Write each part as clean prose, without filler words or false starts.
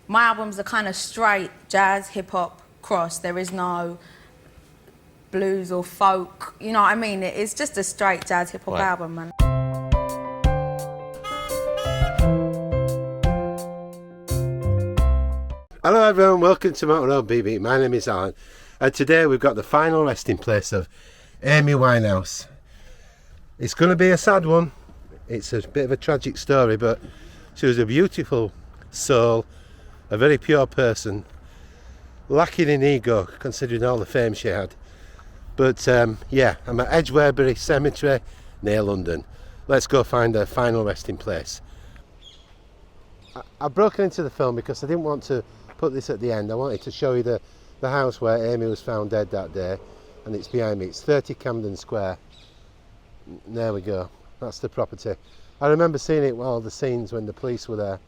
my album's a kind of straight jazz, hip-hop cross. There is no blues or folk, you know what I mean? It's just a straight jazz, hip-hop album, man. Hello everyone, welcome to Motor Road BB. My name is Alan, and today we've got the final resting place of Amy Winehouse. It's going to be a sad one. It's a bit of a tragic story, but she was a beautiful soul, a very pure person, lacking in ego considering all the fame she had. But yeah, I'm at Edgewarebury Cemetery near London. Let's go find her final resting place. I've broken into the film because I didn't want to put this at the end. I wanted to show you the house where Amy was found dead that day, and it's behind me. It's 30 Camden Square. There we go. That's the property. I remember seeing it, all the scenes when the police were there.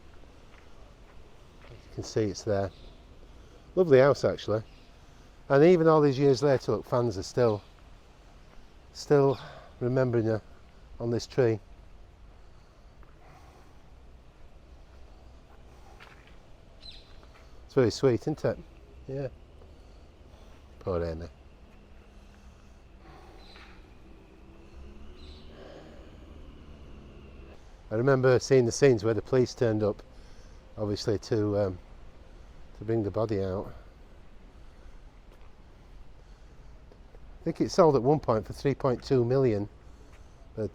You can see it's there. Lovely house actually. And even all these years later, look, fans are still remembering her on this tree. It's very sweet, isn't it? Yeah. Poor Amy. I remember seeing the scenes where the police turned up, obviously to bring the body out. I think it sold at one point for 3.2 million, but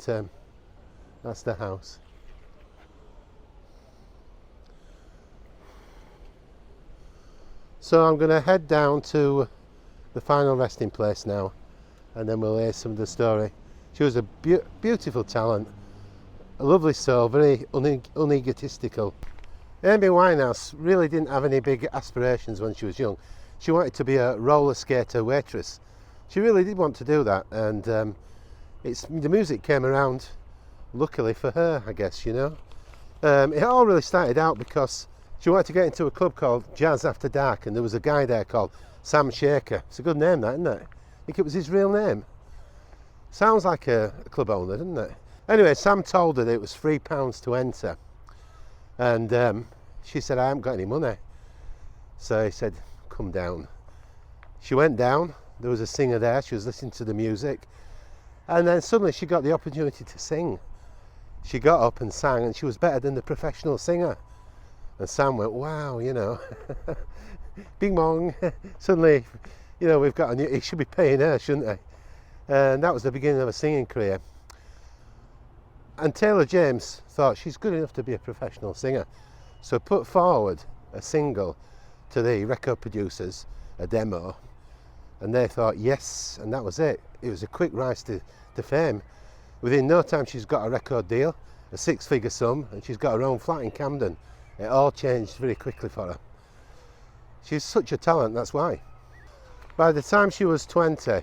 that's the house. So I'm going to head down to the final resting place now, and then we'll hear some of the story. She was a beautiful talent, a lovely soul, very unegotistical. Amy Winehouse really didn't have any big aspirations when she was young. She wanted to be a roller skater waitress. She really did want to do that, and the music came around luckily for her, I guess, you know. It all really started out because she wanted to get into a club called Jazz After Dark, and there was a guy there called Sam Shaker. It's a good name, that, isn't it? I think it was his real name. Sounds like a club owner, doesn't it? Anyway, Sam told her that it was £3 to enter, and she said, I haven't got any money. So he said, come down. She went down. There was a singer there. She was listening to the music, and then suddenly she got the opportunity to sing. She got up and sang, and she was better than the professional singer. And Sam went, wow, you know, bing bong. Suddenly, you know, we've got a new, he should be paying her, shouldn't he? And that was the beginning of a singing career. And Taylor James thought she's good enough to be a professional singer, so put forward a single to the record producers, a demo, and they thought yes, and that was it. It was a quick rise to fame. Within no time she's got a record deal, a 6-figure sum, and she's got her own flat in Camden. It all changed very quickly for her. She's such a talent, that's why. By the time she was 20,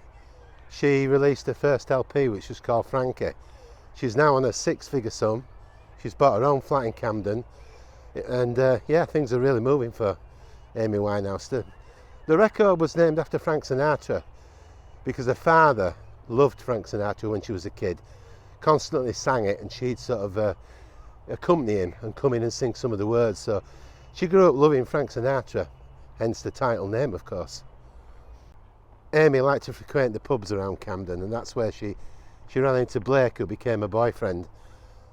she released her first LP, which was called Frankie. She's now on a 6-figure sum. She's bought her own flat in Camden. And yeah, things are really moving for Amy Winehouse. The record was named after Frank Sinatra because her father loved Frank Sinatra when she was a kid. Constantly sang it, and she'd sort of accompany him and come in and sing some of the words. So she grew up loving Frank Sinatra, hence the title name, of course. Amy liked to frequent the pubs around Camden, and that's where she ran into Blake, who became her boyfriend.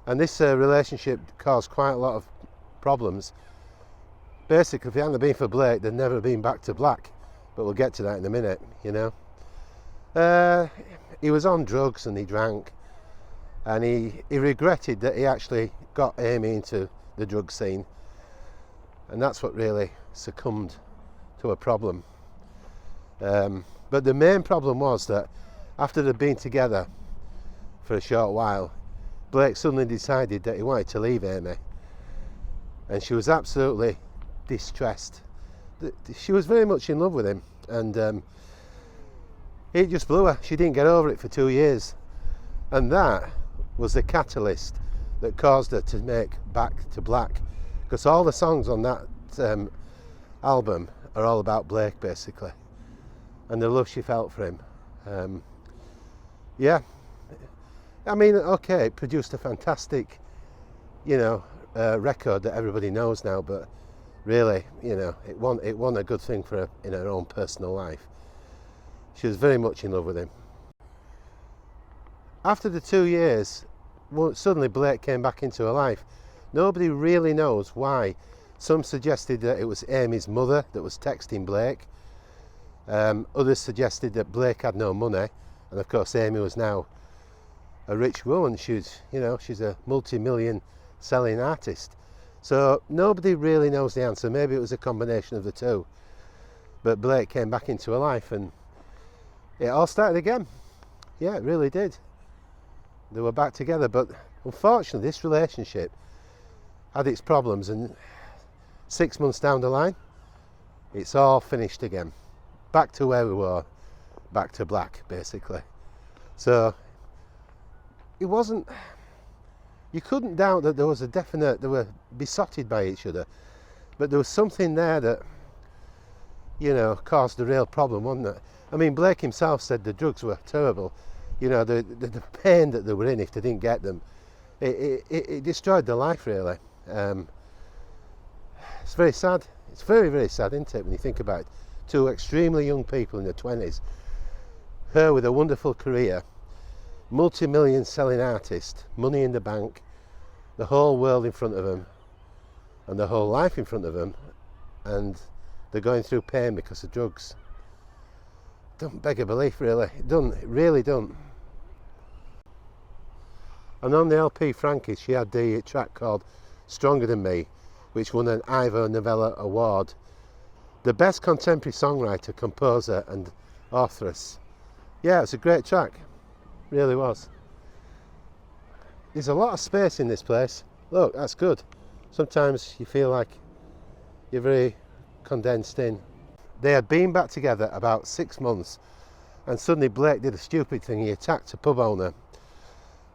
And this relationship caused quite a lot of problems. Basically, if it hadn't been for Blake, they'd never been back to black. But we'll get to that in a minute, you know. He was on drugs and he drank. And he regretted that he actually got Amy into the drug scene, and that's what really succumbed to a problem. But the main problem was that after they'd been together for a short while, Blake suddenly decided that he wanted to leave Amy, and she was absolutely distressed. She was very much in love with him, and it just blew her. She didn't get over it for 2 years, and that was the catalyst that caused her to make Back to Black, because all the songs on that album are all about Blake basically, and the love she felt for him. Yeah, I mean, okay, it produced a fantastic, you know, record that everybody knows now, but really, it wasn't a good thing for her in her own personal life. She was very much in love with him. After the 2 years, suddenly Blake came back into her life. Nobody really knows why. Some suggested that it was Amy's mother that was texting Blake. Others suggested that Blake had no money, and of course Amy was now a rich woman. She's a multi-million selling artist. So nobody really knows the answer. Maybe it was a combination of the two. But Blake came back into her life and it all started again. Yeah, it really did. They were back together, but unfortunately this relationship had its problems, and 6 months down the line, it's all finished again. Back to where we were, back to black, basically. So it wasn't, you couldn't doubt that there was they were besotted by each other, but there was something there that, caused the real problem, wasn't it? I mean, Blake himself said the drugs were terrible. The pain that they were in if they didn't get them, it destroyed their life, really. It's very sad. It's very, very sad, isn't it, when you think about it? Two extremely young people in their 20s. Her with a wonderful career, multi-million selling artist, money in the bank, the whole world in front of them, and the whole life in front of them, and they're going through pain because of drugs. Don't beg a belief, really. It really don't. And on the LP Frankie, she had the track called Stronger Than Me, which won an Ivor Novello Award. The best contemporary songwriter, composer and authoress. Yeah, it's a great track. Really was. There's a lot of space in this place. Look, that's good. Sometimes you feel like you're very condensed in. They had been back together about 6 months, and suddenly Blake did a stupid thing. He attacked a pub owner.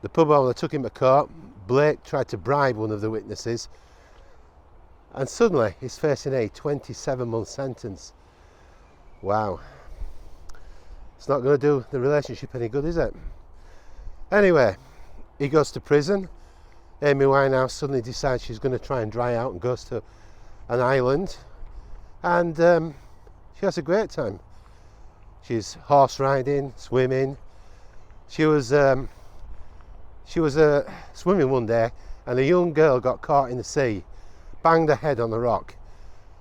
The pub owner took him to court. Blake tried to bribe one of the witnesses, and suddenly he's facing a 27-month sentence. Wow. It's not going to do the relationship any good, is it? Anyway, he goes to prison. Amy Winehouse suddenly decides she's going to try and dry out and goes to an island, and she has a great time. She's horse riding, swimming. She was swimming one day, and a young girl got caught in the sea, banged her head on the rock,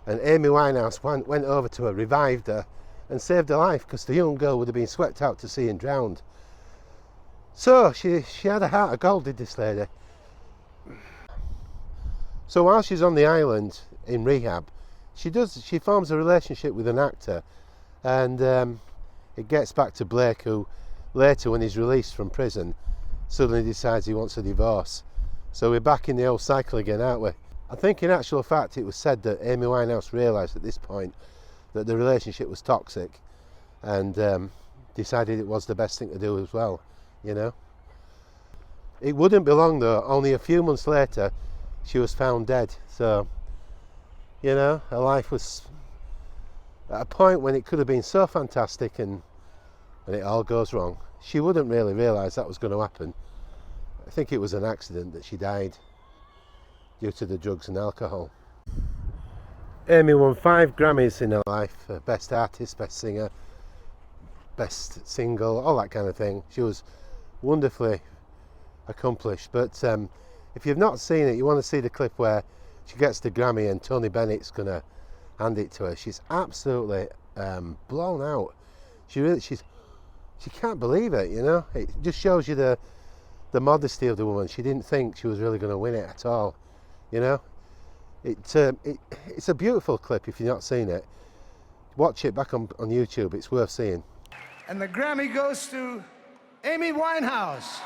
and Amy Winehouse went over to her, revived her, and saved her life, because the young girl would have been swept out to sea and drowned. So she had a heart of gold, did this lady. So while she's on the island in rehab, she forms a relationship with an actor, and it gets back to Blake, who later, when he's released from prison, suddenly decides he wants a divorce. So we're back in the old cycle again, aren't we? I think in actual fact it was said that Amy Winehouse realised at this point that the relationship was toxic, and decided it was the best thing to do as well, It wouldn't be long though, only a few months later she was found dead. So, her life was at a point when it could have been so fantastic, and when it all goes wrong. She wouldn't really realise that was going to happen. I think it was an accident that she died due to the drugs and alcohol. Amy won 5 Grammys in her life, Best Artist, Best Singer, Best Single, all that kind of thing. She was wonderfully accomplished, but if you've not seen it, you want to see the clip where she gets the Grammy and Tony Bennett's going to hand it to her. She's absolutely blown out. She can't believe it, It just shows you the modesty of the woman. She didn't think she was really going to win it at all, It's a beautiful clip. If you've not seen it, watch it back on YouTube. It's worth seeing. And the Grammy goes to Amy Winehouse.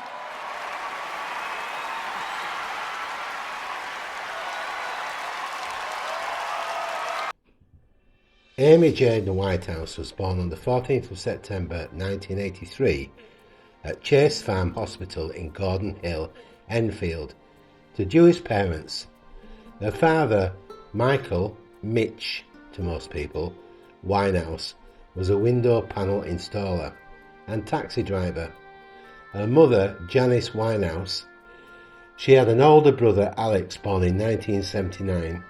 Amy Jane Winehouse was born on the 14th of September 1983 at Chase Farm Hospital in Gordon Hill, Enfield, to Jewish parents. Her father, Michael, Mitch to most people, Winehouse, was a window panel installer and taxi driver. Her mother, Janice Winehouse, she had an older brother, Alex, born in 1979.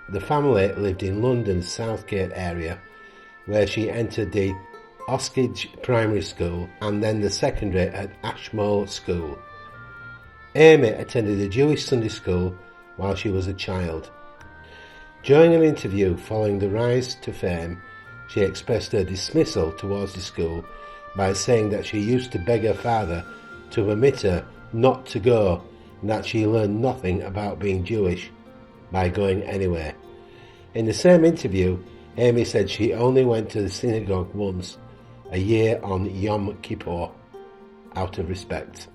The family lived in London's Southgate area, where she entered the Oskidge Primary School and then the secondary at Ashmole School. Amy attended a Jewish Sunday school while she was a child. During an interview following the rise to fame, she expressed her dismissal towards the school by saying that she used to beg her father to permit her not to go and that she learned nothing about being Jewish by going anywhere. In the same interview, Amy said she only went to the synagogue once a year on Yom Kippur, out of respect.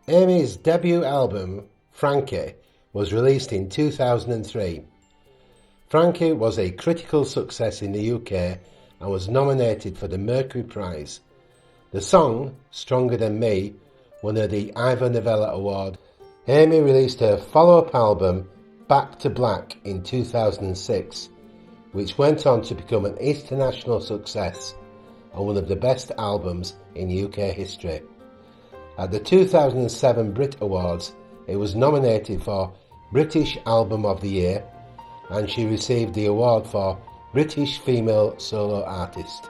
Amy's debut album, Frankie, was released in 2003. Frankie was a critical success in the UK and was nominated for the Mercury Prize. The song, Stronger Than Me, won her the Ivor Novello Award. Amy released her follow-up album, Back to Black, in 2006, which went on to become an international success and one of the best albums in UK history. At the 2007 Brit Awards, it was nominated for British Album of the Year, and she received the award for British Female Solo Artist.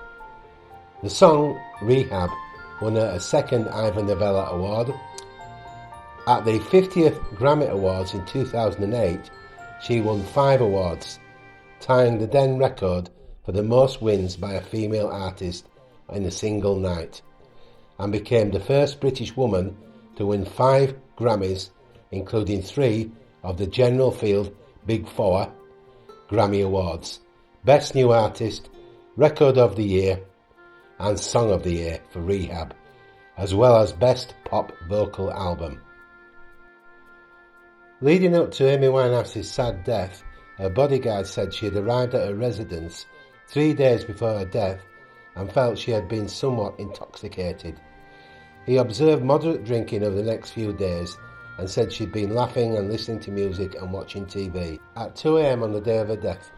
The song, Rehab, won her a second Ivor Novello Award. At the 50th Grammy Awards in 2008, she won 5 awards, tying the then record for the most wins by a female artist in a single night, and became the first British woman to win 5 Grammys, including 3 of the General Field Big Four Grammy Awards: Best New Artist, Record of the Year and Song of the Year for Rehab, as well as Best Pop Vocal Album. Leading up to Amy Winehouse's sad death, her bodyguard said she had arrived at her residence 3 days before her death and felt she had been somewhat intoxicated. He observed moderate drinking over the next few days and said she'd been laughing and listening to music and watching TV. At 2 a.m. on the day of her death.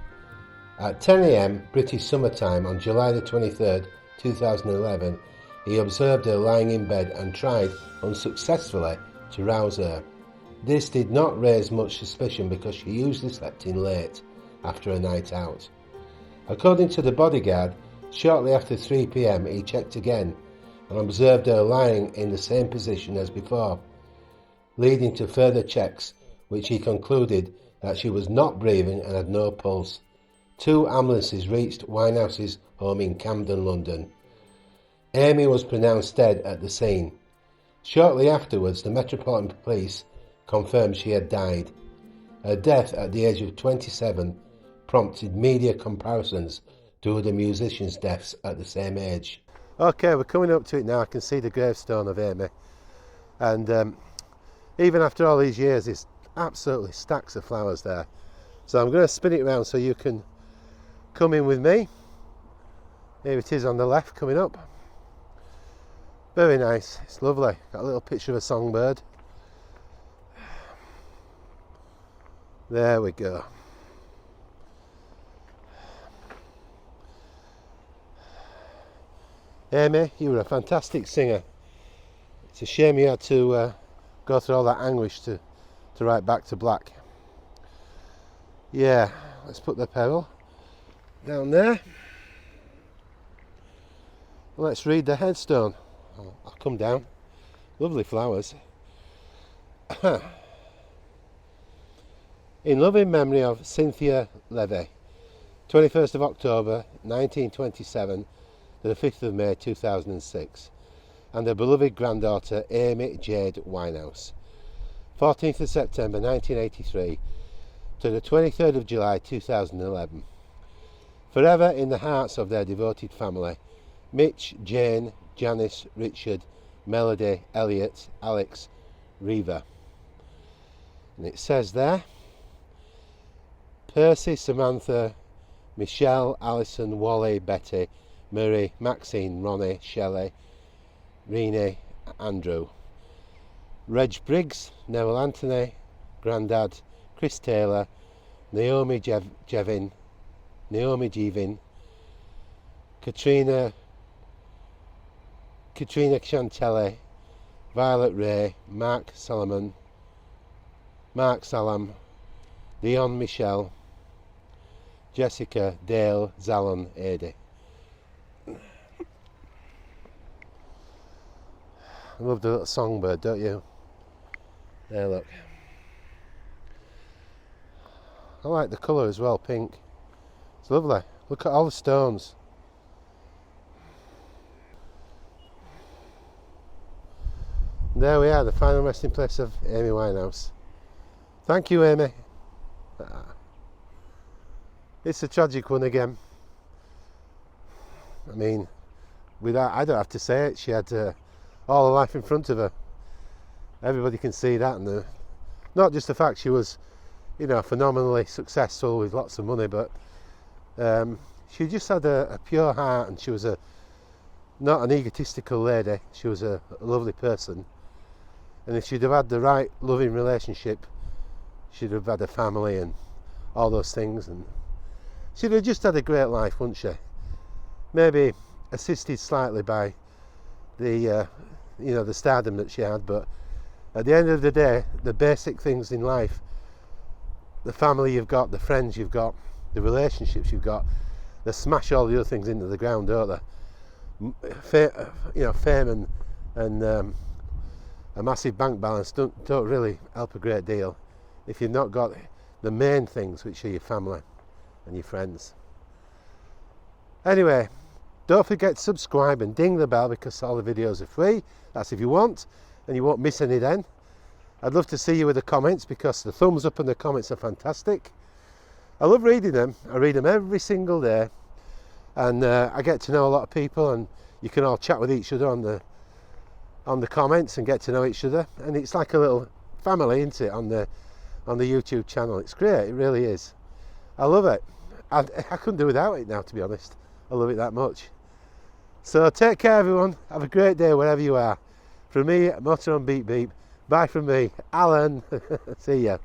At 10 a.m. British summertime on July the 23rd, 2011, he observed her lying in bed and tried, unsuccessfully, to rouse her. This did not raise much suspicion because she usually slept in late, after a night out. According to the bodyguard, shortly after 3 p.m. he checked again and observed her lying in the same position as before, leading to further checks, which he concluded that she was not breathing and had no pulse. 2 ambulances reached Winehouse's home in Camden, London. Amy was pronounced dead at the scene. Shortly afterwards, the Metropolitan Police confirmed she had died. Her death at the age of 27 prompted media comparisons to other musicians' deaths at the same age. Okay, we're coming up to it now. I can see the gravestone of Amy, and even after all these years, there's absolutely stacks of flowers there. So I'm going to spin it around so you can come in with me. Here it is on the left, coming up. Very nice, it's lovely. Got a little picture of a songbird. There we go. Amy, you were a fantastic singer. It's a shame you had to go through all that anguish to write Back to Black. Yeah, let's put the pedal down there. Let's read the headstone. I'll come down. Lovely flowers. In loving memory of Cynthia Levy, 21st of October 1927 to the 5th of May 2006, and their beloved granddaughter Amy Jade Winehouse, 14th of September 1983 to the 23rd of July 2011. Forever in the hearts of their devoted family, Mitch, Jane, Janice, Richard, Melody, Elliot, Alex, Reva. And it says there, Percy, Samantha, Michelle, Alison, Wally, Betty, Murray, Maxine, Ronnie, Shelley, Renee, Andrew, Reg Briggs, Neville Anthony, Grandad, Chris Taylor, Naomi Jevin, Katrina Chantelli, Violet Ray, Mark Salam, Leon Michel, Jessica, Dale, Zalon, Adi. I love the little songbird, don't you? There, look. I like the colour as well, pink. It's lovely. Look at all the stones. There we are, the final resting place of Amy Winehouse. Thank you, Amy. It's a tragic one again. I mean, I don't have to say it. She had all her life in front of her. Everybody can see that, and not just the fact she was, you know, phenomenally successful with lots of money, but she just had a pure heart, and she was not an egotistical lady. She was a lovely person, and if she'd have had the right loving relationship, she'd have had a family and all those things, and she'd have just had a great life, wouldn't she? Maybe assisted slightly by the the stardom that she had, but at the end of the day, the basic things in life, the family you've got, the friends you've got, the relationships you've got, they smash all the other things into the ground, don't they? Fame and a massive bank balance don't really help a great deal if you've not got the main things, which are your family and your friends. Anyway, don't forget to subscribe and ding the bell, because all the videos are free. That's if you want, and you won't miss any then. I'd love to see you with the comments, because the thumbs up and the comments are fantastic. I love reading them. I read them every single day, and I get to know a lot of people, and you can all chat with each other on the comments and get to know each other, and it's like a little family, isn't it, on the YouTube channel. It's great, it really is. I love it. I couldn't do without it now, to be honest. I love it that much. So take care, everyone. Have a great day wherever you are. From me, Motor on Beep Beep. Bye from me, Alan. See ya.